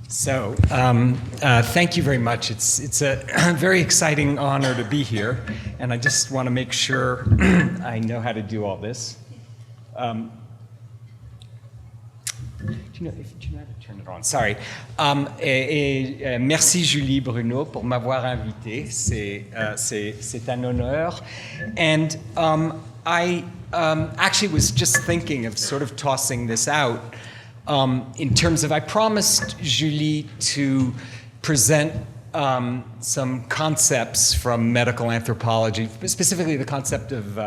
Thank you very much. It's a very exciting honor to be here, and I just want to make sure I know how to do all this. Do you know how to turn it on? Sorry. Merci Julie Bruno pour m'avoir invité. C'est un honneur. And I actually was just thinking of sort of tossing this out. In terms of, I promised Julie to present some concepts from medical anthropology, specifically the concept of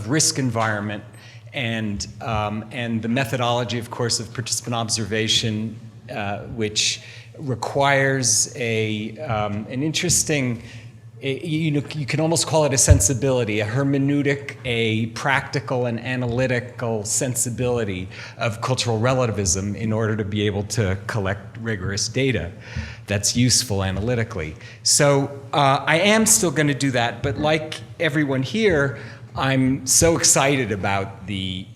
risk environment and the methodology, of course, of participant observation, which requires an interesting. You can almost call it a sensibility, a hermeneutic, a practical and analytical sensibility of cultural relativism in order to be able to collect rigorous data that's useful analytically. So I am still going to do that, but like everyone here, I'm so excited about the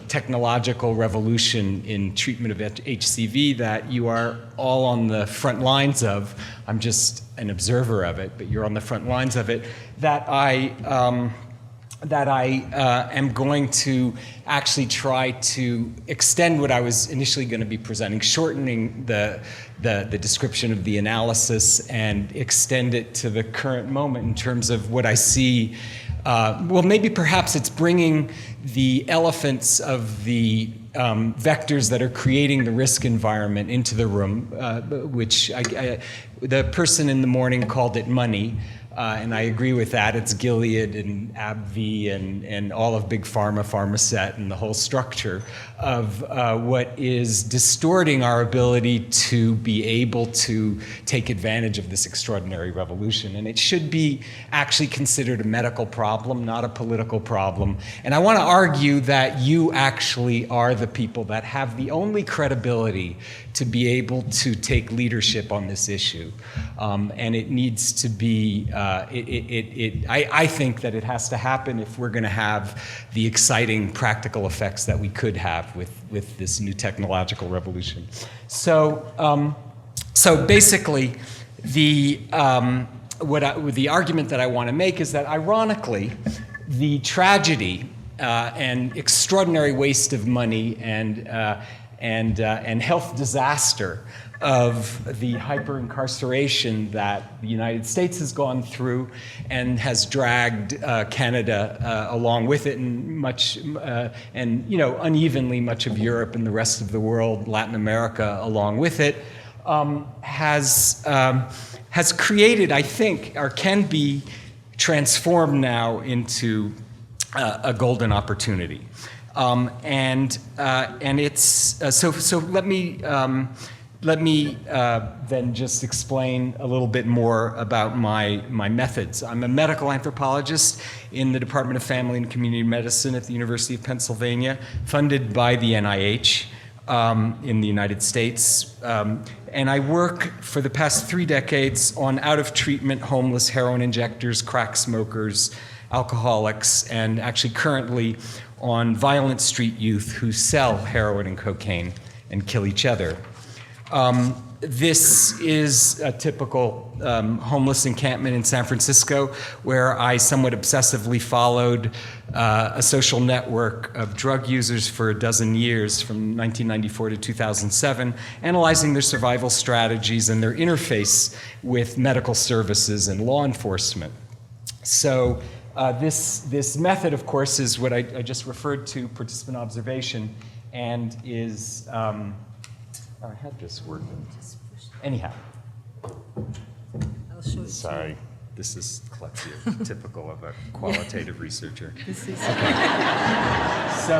technological revolution in treatment of HCV that you are all on the front lines of. I'm just an observer of it, but you're on the front lines of it, that I am going to actually try to extend what I was initially going to be presenting, shortening the description of the analysis and extend it to the current moment in terms of what I see. Well, maybe perhaps it's bringing the elephants of the vectors that are creating the risk environment into the room, which the person in the morning called it money, and I agree with that. It's Gilead and AbbVie and all of Big Pharma, Pharmacet, and the whole structure of what is distorting our ability to be able to take advantage of this extraordinary revolution. And it should be actually considered a medical problem, not a political problem. And I want to argue that you actually are the people that have the only credibility to be able to take leadership on this issue. And it needs to be, I think that it has to happen if we're going to have the exciting practical effects that we could have with this new technological revolution. So basically, the argument that I want to make is that, ironically, the tragedy and extraordinary waste of money and health disaster of the hyper-incarceration that the United States has gone through and has dragged Canada along with it, and unevenly much of Europe and the rest of the world, Latin America along with it, has created, I think, or can be transformed now into a golden opportunity. And it's so let me then just explain a little bit more about my methods. I'm a medical anthropologist in the Department of Family and Community Medicine at the University of Pennsylvania, funded by the NIH in the United States. And I work for the past 3 decades on out-of-treatment homeless heroin injectors, crack smokers, alcoholics, and actually currently on violent street youth who sell heroin and cocaine and kill each other. This is a typical homeless encampment in San Francisco, where I somewhat obsessively followed a social network of drug users for a dozen years, from 1994 to 2007, analyzing their survival strategies and their interface with medical services and law enforcement. So this method, of course, is what I just referred to, participant observation, and is, I had this working. Anyhow. I'll show it. Sorry, this is typical of a qualitative researcher. This is So,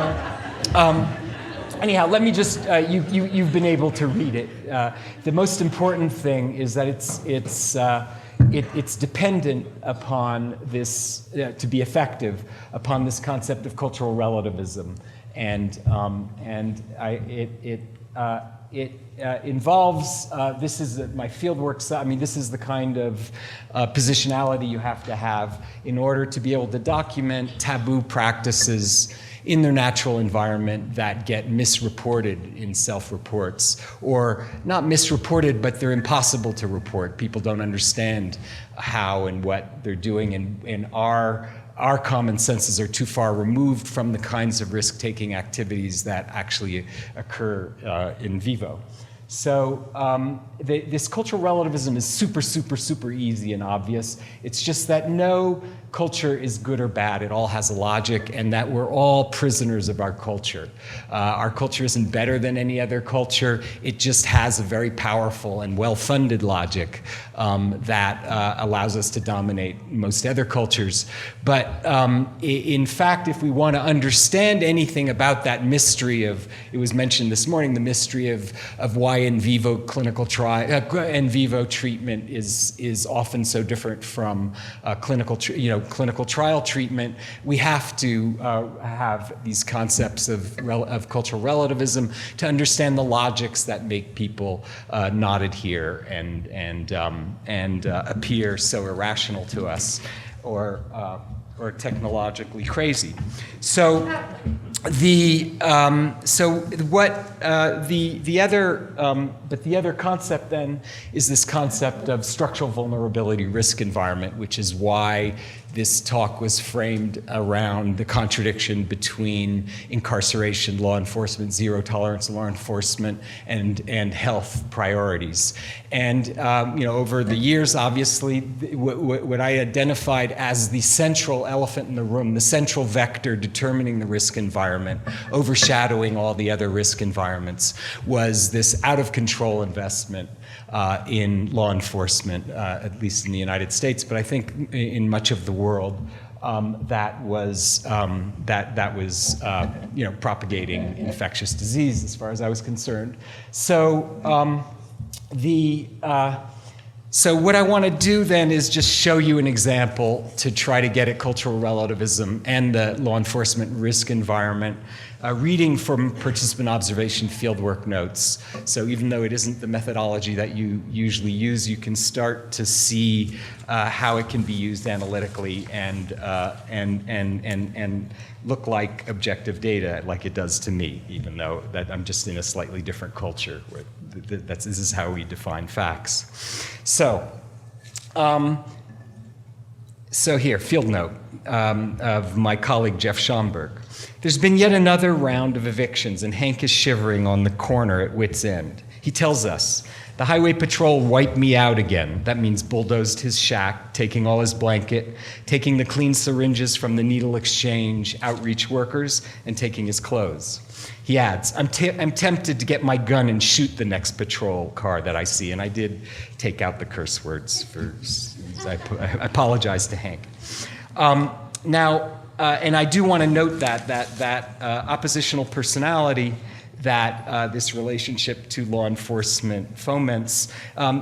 anyhow, let me just, you've been able to read it. The most important thing is that it's dependent upon this, to be effective, upon this concept of cultural relativism. And it involves, this is my fieldwork, I mean, this is the kind of positionality you have to have in order to be able to document taboo practices in their natural environment that get misreported in self-reports, or not misreported, but they're impossible to report. People don't understand how and what they're doing, and our common senses are too far removed from the kinds of risk-taking activities that actually occur in vivo. So this cultural relativism is super, super, super easy and obvious. It's just that no culture is good or bad. It all has a logic, and that we're all prisoners of our culture. Our culture isn't better than any other culture. It just has a very powerful and well-funded logic that allows us to dominate most other cultures. But in fact, if we want to understand anything about that mystery of, it was mentioned this morning, the mystery of why in vivo clinical treatment is often so different from clinical trial treatment, we have to have these concepts of cultural relativism to understand the logics that make people not adhere and appear so irrational to us or technologically crazy. So the other concept then is this concept of structural vulnerability risk environment, which is why this talk was framed around the contradiction between incarceration, law enforcement, zero tolerance law enforcement, and health priorities. And over the years, obviously, what I identified as the central elephant in the room, the central vector determining the risk environment, overshadowing all the other risk environments, was this out-of-control investment in law enforcement, at least in the United States, but I think in much of the world, that was propagating infectious disease, as far as I was concerned. So so what I want to do then is just show you an example to try to get at cultural relativism and the law enforcement risk environment, reading from participant observation fieldwork notes. So even though it isn't the methodology that you usually use, you can start to see how it can be used analytically and look like objective data, like it does to me, even though that I'm just in a slightly different culture. Where this is how we define facts. So here, field note of my colleague Jeff Schomburg. There's been yet another round of evictions, and Hank is shivering on the corner at wit's end. He tells us, the highway patrol wiped me out again. That means bulldozed his shack, taking all his blanket, taking the clean syringes from the needle exchange outreach workers, and taking his clothes. He adds, I'm tempted to get my gun and shoot the next patrol car that I see, and I did take out the curse words. I apologize to Hank. And I do want to note that oppositional personality that this relationship to law enforcement foments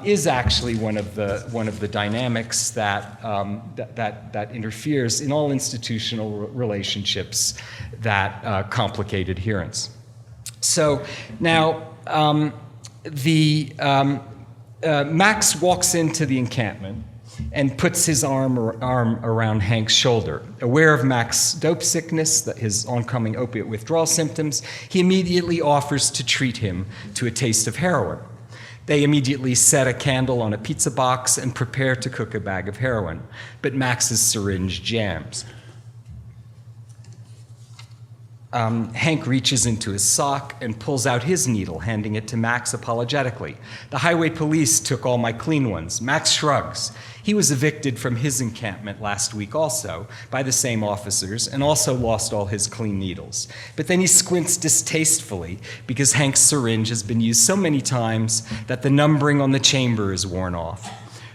is actually one of the dynamics that interferes in all institutional relationships that complicate adherence. So now Max walks into the encampment and puts his arm around Hank's shoulder. Aware of Max's dope sickness, his oncoming opiate withdrawal symptoms, he immediately offers to treat him to a taste of heroin. They immediately set a candle on a pizza box and prepare to cook a bag of heroin, but Max's syringe jams. Hank reaches into his sock and pulls out his needle, handing it to Max apologetically. The highway police took all my clean ones. Max shrugs. He was evicted from his encampment last week also by the same officers and also lost all his clean needles. But then he squints distastefully because Hank's syringe has been used so many times that the numbering on the chamber is worn off.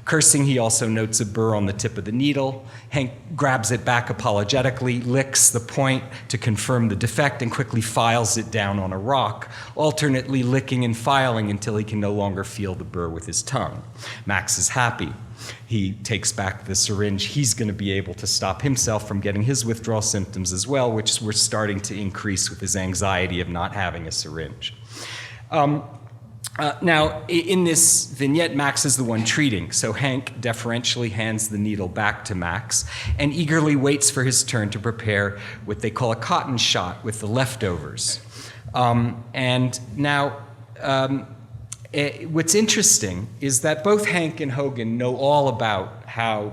Cursing, he also notes a burr on the tip of the needle. Hank grabs it back apologetically, licks the point to confirm the defect, and quickly files it down on a rock, alternately licking and filing until he can no longer feel the burr with his tongue. Max is happy. He takes back the syringe. He's going to be able to stop himself from getting his withdrawal symptoms as well, which were starting to increase with his anxiety of not having a syringe. Now, in this vignette, Max is the one treating, so Hank deferentially hands the needle back to Max and eagerly waits for his turn to prepare what they call a cotton shot with the leftovers. And now, what's interesting is that both Hank and Hogan know all about how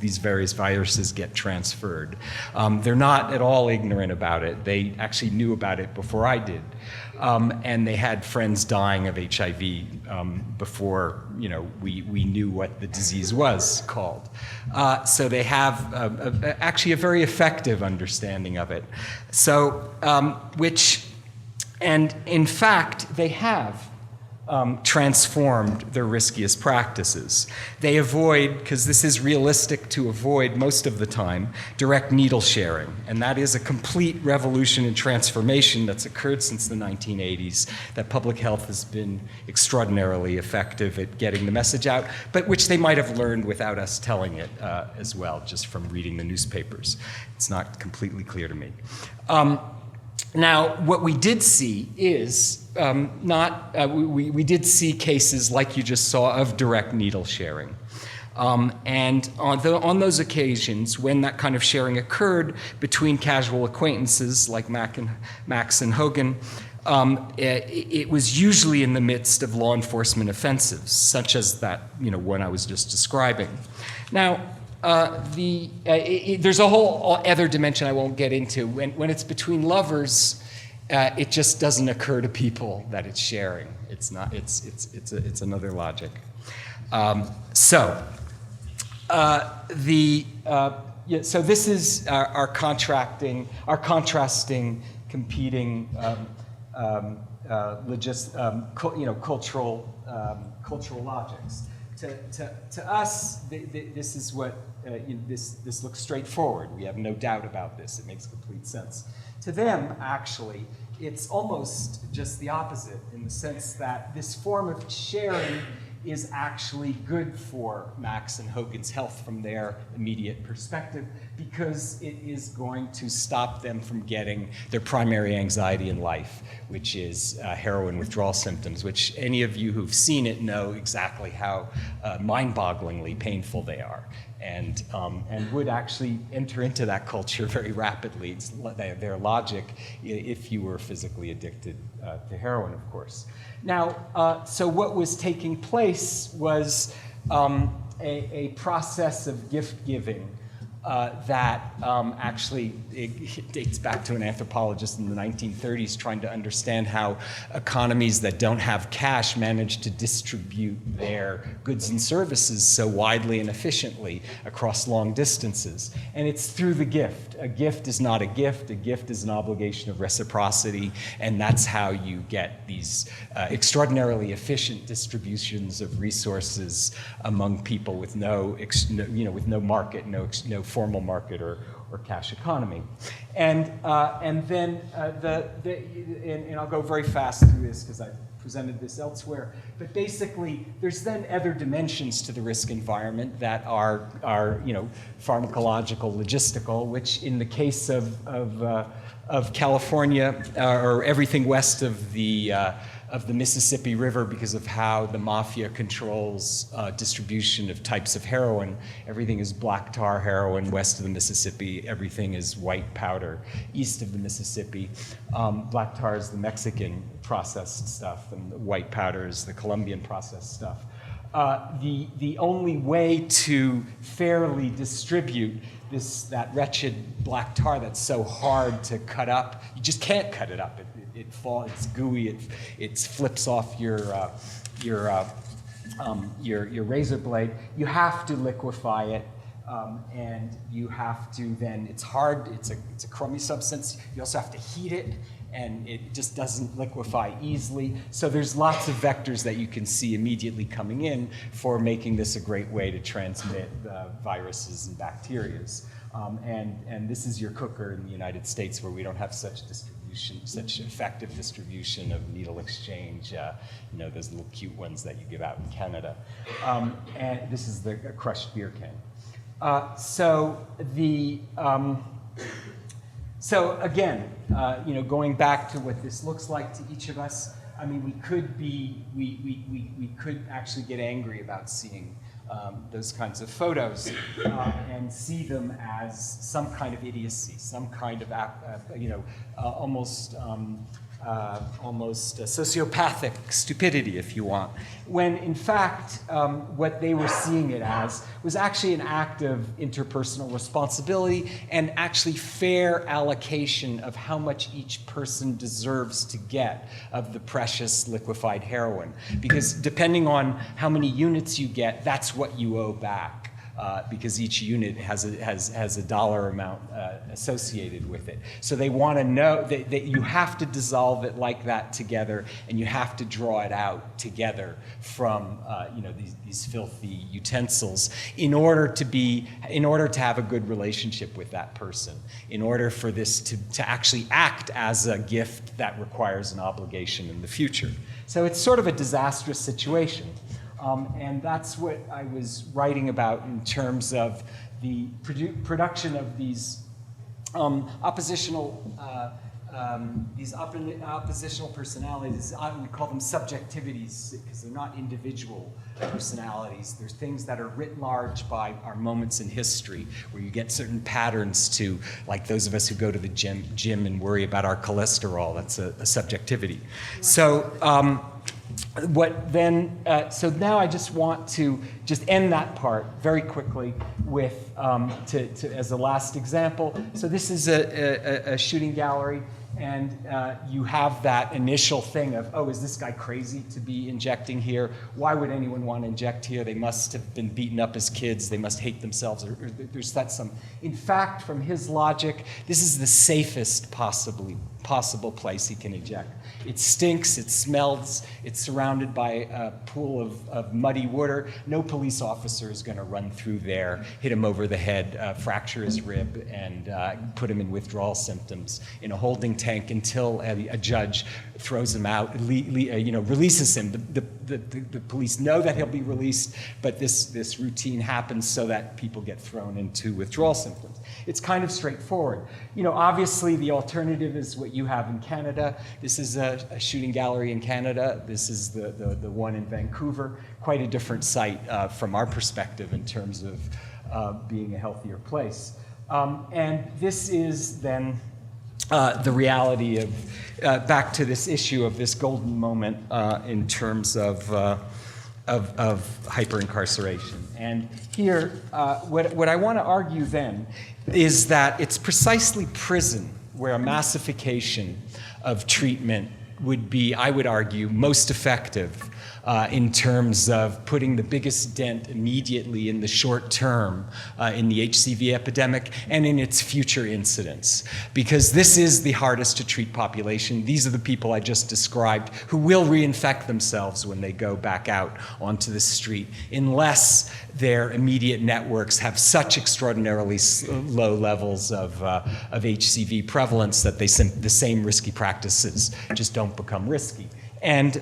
these various viruses get transferred. They're not at all ignorant about it. They actually knew about it before I did. And they had friends dying of HIV before we knew what the disease was called. So they have actually a very effective understanding of it. So, and in fact, they have transformed their riskiest practices. They avoid, because this is realistic to avoid most of the time, direct needle sharing. And that is a complete revolution and transformation that's occurred since the 1980s, that public health has been extraordinarily effective at getting the message out, but which they might have learned without us telling it as well, just from reading the newspapers. It's not completely clear to me. Now, what we did see is we did see cases like you just saw of direct needle sharing. And on those occasions, when that kind of sharing occurred between casual acquaintances like Max and Hogan, it was usually in the midst of law enforcement offensives, such as that one I was just describing. Now, there's a whole other dimension I won't get into. When it's between lovers, it just doesn't occur to people that it's sharing. It's not. It's another logic. So this is our contrasting competing cultural logics. To us, this is what this looks straightforward. We have no doubt about this. It makes complete sense. To them, actually, it's almost just the opposite, in the sense that this form of sharing is actually good for Max and Hogan's health from their immediate perspective, because it is going to stop them from getting their primary anxiety in life, which is heroin withdrawal symptoms, which any of you who've seen it know exactly how mind-bogglingly painful they are, and would actually enter into that culture very rapidly. It's their logic if you were physically addicted to heroin, of course. Now, so what was taking place was a process of gift giving that actually it dates back to an anthropologist in the 1930s trying to understand how economies that don't have cash manage to distribute their goods and services so widely and efficiently across long distances. And it's through the gift. A gift is not a gift. A gift is an obligation of reciprocity, and that's how you get these extraordinarily efficient distributions of resources among people with no market, no formal market or cash economy. And then and I'll go very fast through this because I presented this elsewhere, but basically there's then other dimensions to the risk environment that are pharmacological, logistical, which in the case of California or everything west of the Mississippi River, because of how the mafia controls distribution of types of heroin. Everything is black tar heroin west of the Mississippi. Everything is white powder east of the Mississippi. Black tar is the Mexican processed stuff, and the white powder is the Colombian processed stuff. The only way to fairly distribute that wretched black tar that's so hard to cut up, you just can't cut it up. It falls. It's gooey. It flips off your razor blade. You have to liquefy it, and you have to then. It's hard. It's a crummy substance. You also have to heat it, and it just doesn't liquefy easily. So there's lots of vectors that you can see immediately coming in for making this a great way to transmit viruses and bacterias. And this is your cooker in the United States, where we don't have such effective distribution of needle exchange, those little cute ones that you give out in Canada. And this is the crushed beer can. So again, going back to what this looks like to each of us, I mean, we could actually get angry about seeing those kinds of photos and see them as some kind of idiocy, some kind of, almost sociopathic stupidity, if you want, when in fact what they were seeing it as was actually an act of interpersonal responsibility and actually fair allocation of how much each person deserves to get of the precious liquefied heroin. Because depending on how many units you get, that's what you owe back. Because each unit has a dollar amount associated with it. So they want to know that you have to dissolve it like that together, and you have to draw it out together from these filthy utensils in order to have a good relationship with that person, in order for this to actually act as a gift that requires an obligation in the future. So it's sort of a disastrous situation. And that's what I was writing about in terms of the production of these oppositional personalities. We call them subjectivities because they're not individual personalities. There's things that are writ large by our moments in history, where you get certain patterns to, like those of us who go to the gym and worry about our cholesterol. That's a subjectivity. So. So now I just want to end that part very quickly with, as a last example. So this is a shooting gallery, and you have that initial thing of, oh, is this guy crazy to be injecting here? Why would anyone want to inject here? They must have been beaten up as kids. They must hate themselves. Or there's that some. In fact, from his logic, this is the safest possible place he can eject. It stinks, it smells, it's surrounded by a pool of muddy water. No police officer is going to run through there, hit him over the head, fracture his rib, and put him in withdrawal symptoms in a holding tank until a judge throws him out, releases him. The police know that he'll be released, but this routine happens so that people get thrown into withdrawal symptoms. It's kind of straightforward. Obviously the alternative is what you have in Canada. This is a shooting gallery in Canada. This is the one in Vancouver. Quite a different site from our perspective in terms of being a healthier place. And this is then the reality of, back to this issue of this golden moment in terms of hyperincarceration. And here, what I want to argue then is that it's precisely prison where a massification of treatment would be, I would argue, most effective in terms of putting the biggest dent immediately in the short term in the HCV epidemic and in its future incidence. Because this is the hardest to treat population. These are the people I just described who will reinfect themselves when they go back out onto the street, unless their immediate networks have such extraordinarily low levels of HCV prevalence that the same risky practices just don't become risky. And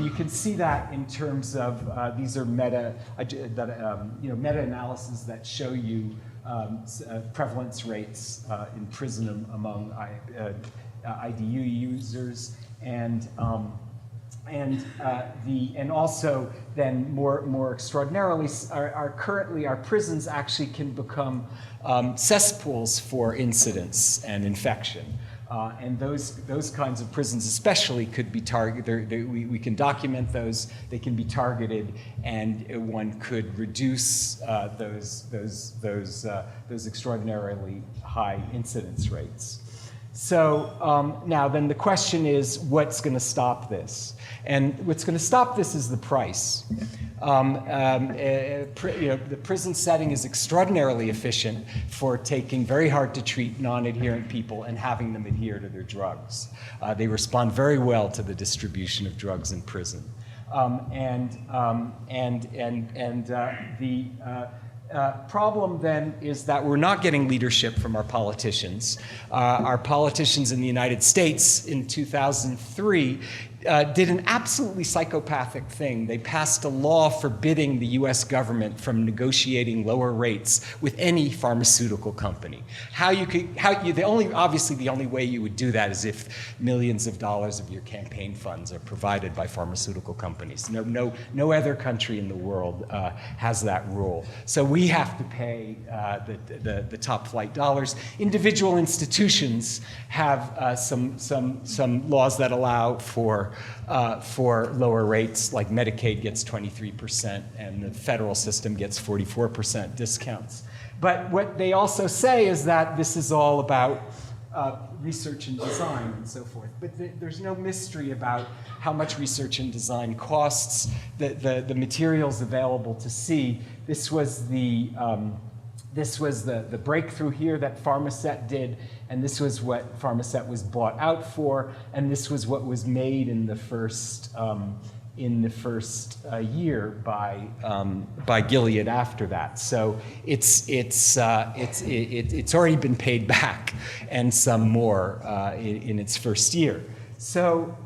you can see that in terms of these are meta-analyses that show you prevalence rates in prison among IDU users, and also then more extraordinarily, currently our prisons actually can become cesspools for incidence and infection. And those kinds of prisons especially could be targeted. We can document those. They can be targeted, and one could reduce those extraordinarily high incidence rates. So now then the question is, what's going to stop this? And what's going to stop this is the price. The prison setting is extraordinarily efficient for taking very hard to treat non-adherent people and having them adhere to their drugs. They respond very well to the distribution of drugs in prison. Problem then is that we're not getting leadership from our politicians. Our politicians in the United States in 2003 did an absolutely psychopathic thing. They passed a law forbidding the US government from negotiating lower rates with any pharmaceutical company. Obviously the only way you would do that is if millions of dollars of your campaign funds are provided by pharmaceutical companies. No other country in the world has that rule. So we have to pay the top flight dollars. Individual institutions have some laws that allow for lower rates, like Medicaid gets 23% and the federal system gets 44% discounts. But what they also say is that this is all about research and design and so forth. But there's no mystery about how much research and design costs, the materials available to see. This was the breakthrough here that Pharmaceutical did, and this was what Pharmaceutical was bought out for, and this was what was made in the first year by Gilead after that. So it's already been paid back, and some more in its first year. So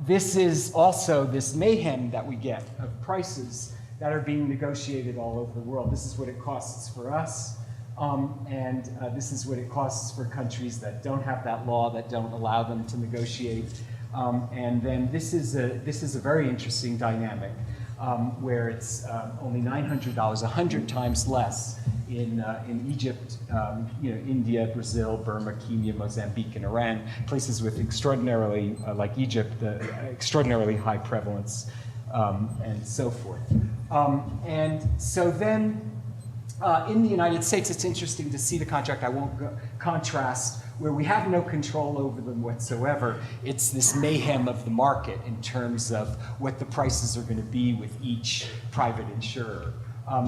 this is also this mayhem that we get of prices that are being negotiated all over the world. This is what it costs for us, and this is what it costs for countries that don't have that law, that don't allow them to negotiate. And then this is a very interesting dynamic where it's only $900, 100 times less in Egypt, India, Brazil, Burma, Kenya, Mozambique, and Iran, places with extraordinarily, like Egypt, extraordinarily high prevalence. And so forth. And so then in the United States, it's interesting to see the contract. I won't contrast where we have no control over them whatsoever. It's this mayhem of the market in terms of what the prices are going to be with each private insurer.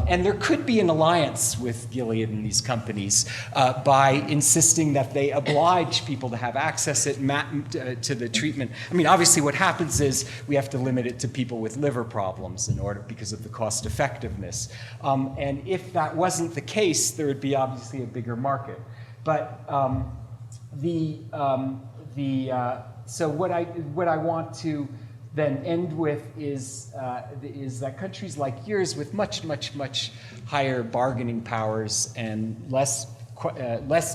And there could be an alliance with Gilead and these companies by insisting that they oblige people to have access to the treatment. I mean, obviously what happens is we have to limit it to people with liver problems because of the cost effectiveness. And if that wasn't the case, there would be obviously a bigger market. But so what I want to then end with is that countries like yours with much higher bargaining powers and less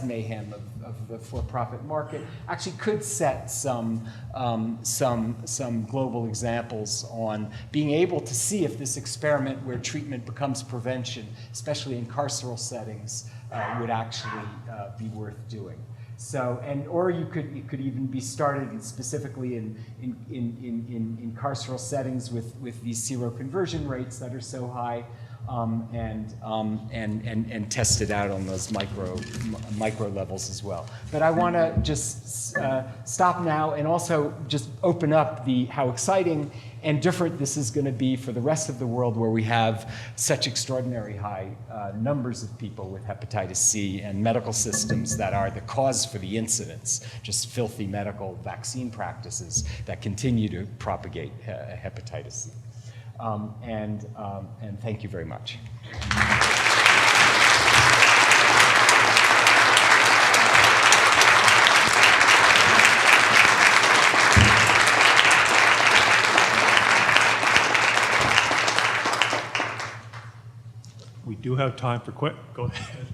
mayhem of the for-profit market actually could set some global examples on being able to see if this experiment where treatment becomes prevention, especially in carceral settings, would actually be worth doing. So, or it could even be started specifically in carceral settings with these seroconversion rates that are so high, and test it out on those micro levels as well. But I want to just stop now and also just open up how exciting and different this is going to be for the rest of the world, where we have such extraordinary high numbers of people with hepatitis C and medical systems that are the cause for the incidence, just filthy medical vaccine practices that continue to propagate hepatitis C. And thank you very much. We do have time for go ahead.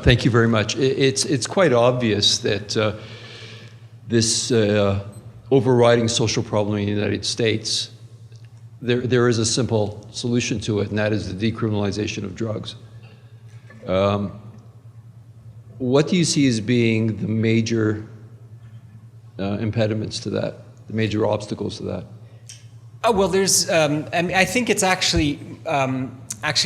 Thank you very much. It's quite obvious that this overriding social problem in the United States, there is a simple solution to it, and that is the decriminalization of drugs. What do you see as being the major impediments to that, the major obstacles to that? Oh, well, there's, I think it's actually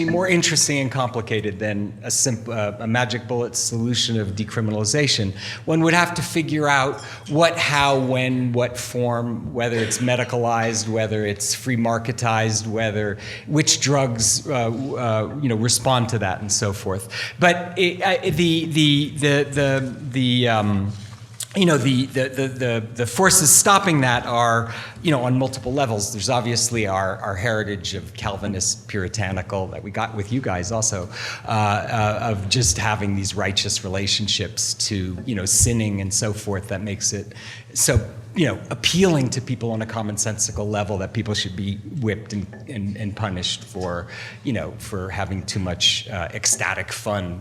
more interesting and complicated than a magic bullet solution of decriminalization. One would have to figure out what, how, when, what form, whether it's medicalized, whether it's free marketized, which drugs respond to that, and so forth. But the forces stopping that are, on multiple levels. There's obviously our heritage of Calvinist puritanical that we got with you guys also, of just having these righteous relationships to, sinning and so forth that makes it so, appealing to people on a commonsensical level that people should be whipped and punished for, for having too much ecstatic fun,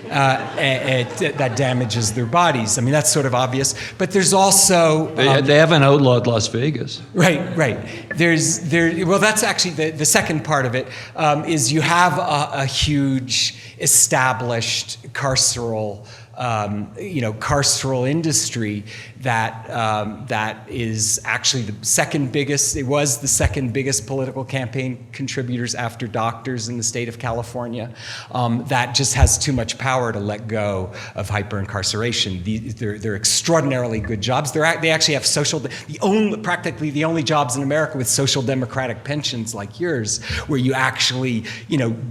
that damages their bodies. I mean, that's sort of obvious. But there's also They haven't outlawed Las Vegas. Right. Well, that's actually the second part of it, is you have a huge established carceral industry that is actually the second biggest. It was the second biggest political campaign contributors after doctors in the state of California. That just has too much power to let go of hyper-incarceration. They're extraordinarily good jobs. They actually have practically the only jobs in America with social democratic pensions like yours, where you actually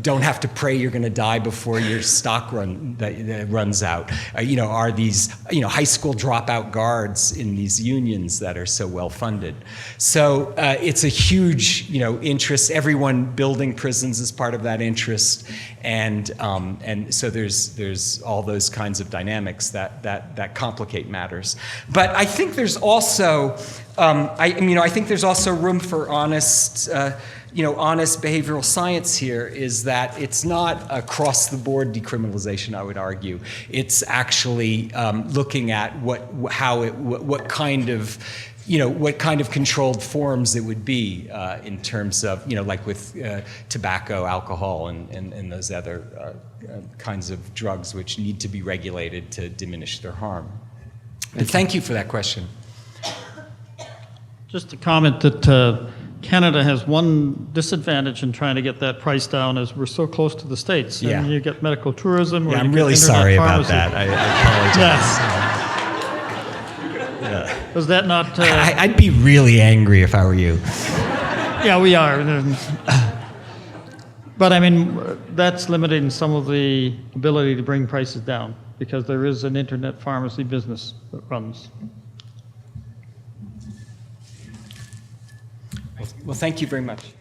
don't have to pray you're going to die before your stock runs out. Are these high school dropout guards in these unions that are so well funded. So it's a huge interest. Everyone building prisons is part of that interest, and so there's all those kinds of dynamics that complicate matters. But I think there's also I think there's also room for honest behavioral science here, is that it's not across-the-board decriminalization, I would argue. It's actually looking at what kind of controlled forms it would be in terms of, like with tobacco, alcohol, and those other kinds of drugs which need to be regulated to diminish their harm. And thank you for that question. Just a comment that Canada has one disadvantage in trying to get that price down, is we're so close to the States. Yeah. And you get medical tourism. Or Yeah, you I'm get really internet sorry about pharmacy. that. I apologize. Was that not... I'd be really angry if I were you. Yeah, we are. But I mean, that's limiting some of the ability to bring prices down, because there is an internet pharmacy business that runs. Well, thank you very much.